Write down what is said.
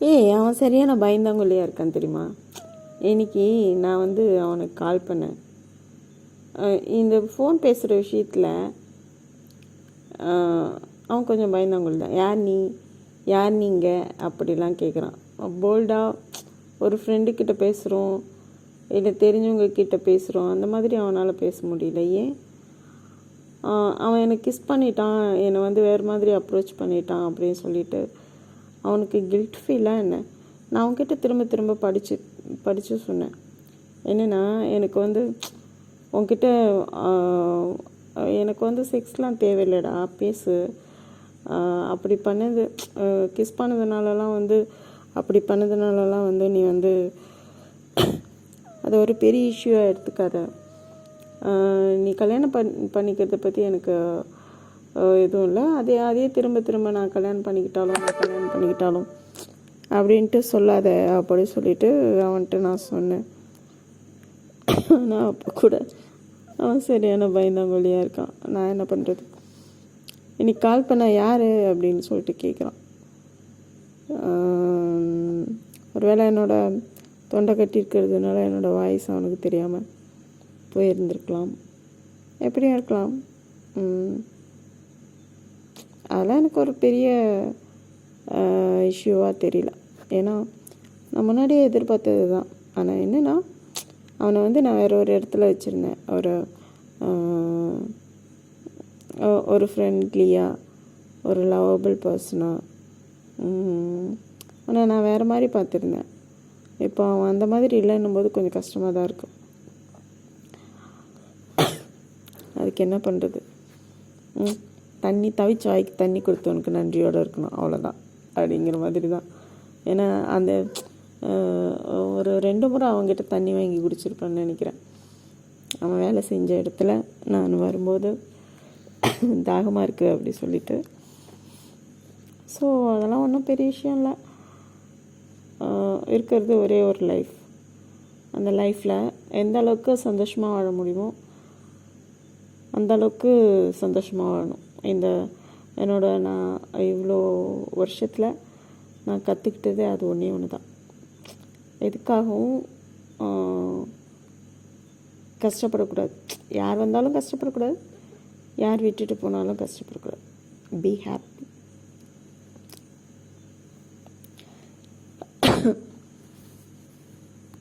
ஏய், அவன் சரியான பயந்தாங்கொல்லியாக இருக்கான் தெரியுமா? இன்னைக்கு நான் வந்து அவனுக்கு கால் பண்ணேன். இந்த ஃபோன் பேசுகிற விஷயத்தில் அவன் கொஞ்சம் பயந்தாங்கொல்லி தான். யார் நீங்கள் அப்படிலாம் கேட்குறான். போல்டாக ஒரு ஃப்ரெண்டுக்கிட்ட பேசுகிறோம், இல்லை தெரிஞ்சவங்க கிட்ட பேசுகிறோம், அந்த மாதிரி அவனால் பேச முடியல. ஏன்? அவன் என்னை கிஸ் பண்ணிட்டான், என்னை வந்து வேறு மாதிரி அப்ரோச் பண்ணிட்டான் அப்படின்னு சொல்லிட்டு அவனுக்கு கில்ட் ஃபீலாக என்ன? நான் அவன்கிட்ட திரும்ப திரும்ப படித்து சொன்னேன். என்னென்னா, எனக்கு வந்து உன்கிட்ட எனக்கு வந்து செக்ஸ்லாம் தேவையில்லைடா, பேசு. அப்படி பண்ணது கிஸ் பண்ணதுனாலலாம் வந்து அப்படி பண்ணதுனாலலாம் வந்து நீ வந்து அதை ஒரு பெரிய இஷ்யூவாக எடுத்துக்காத. நீ கல்யாணம் பண்ணிக்கிறத பற்றி எனக்கு எதுவும் இல்லை. அதே திரும்ப திரும்ப நான் கல்யாணம் பண்ணிக்கிட்டாலும் அப்படின்ட்டு சொல்லாத அப்படி சொல்லிட்டு அவன்கிட்ட நான் சொன்னேன். நான் அப்போ கூட அவன் சரியான பயந்தாங்கொல்லியாக இருக்கான். நான் என்ன பண்ணுறது? இன்னைக்கு கால் பண்ண யார் அப்படின்னு சொல்லிட்டு கேட்குறான். ஒருவேளை என்னோடய தொண்டை கட்டி இருக்கிறதுனால என்னோடய வாய்ஸ் அவனுக்கு தெரியாமல் போயிருந்திருக்கலாம், எப்படியும் இருக்கலாம். அதெல்லாம் எனக்கு ஒரு பெரிய இஷ்யூவாக தெரியல. ஏன்னா நான் முன்னாடியே எதிர்பார்த்தது தான். ஆனால் என்னென்னா, அவனை வந்து நான் வேறு ஒரு இடத்துல வச்சுருந்தேன். ஒரு ஃப்ரெண்ட்லியாக, ஒரு லவபிள் பர்சனாக. ஆனால் நான் வேறு மாதிரி பார்த்துருந்தேன். இப்போ அவன் அந்த மாதிரி இல்லைன்னும் போது கொஞ்சம் கஷ்டமாக தான் இருக்கும். அதுக்கு என்ன பண்ணுறது? தவிச்ச வாய்க்கு தண்ணி கொடுத்தவனுக்கு நன்றியோடு இருக்கணும், அவ்வளோதான் அப்படிங்கிற மாதிரி தான். ஏன்னா அந்த ஒரு 2 முறை அவங்ககிட்ட தண்ணி வாங்கி குடிச்சிருப்பேன்னு நினைக்கிறேன். அவன் வேலை செஞ்ச இடத்துல நான் வரும்போது தாகமாக இருக்குது அப்படி சொல்லிட்டு. ஸோ அதெல்லாம் ஒன்றும் பெரிய விஷயம் இல்லை. இருக்கிறது ஒரே ஒரு லைஃப். அந்த லைஃப்பில் எந்த அளவுக்கு சந்தோஷமாக வாழ முடியுமோ அந்த அளவுக்கு சந்தோஷமாக வாழணும். நான் இவ்வளோ வருஷத்தில் நான் கற்றுக்கிட்டது அது ஒன்று தான். எதுக்காகவும் கஷ்டப்படக்கூடாது. யார் வந்தாலும் கஷ்டப்படக்கூடாது, யார் விட்டுட்டு போனாலும் கஷ்டப்படக்கூடாது. Be happy.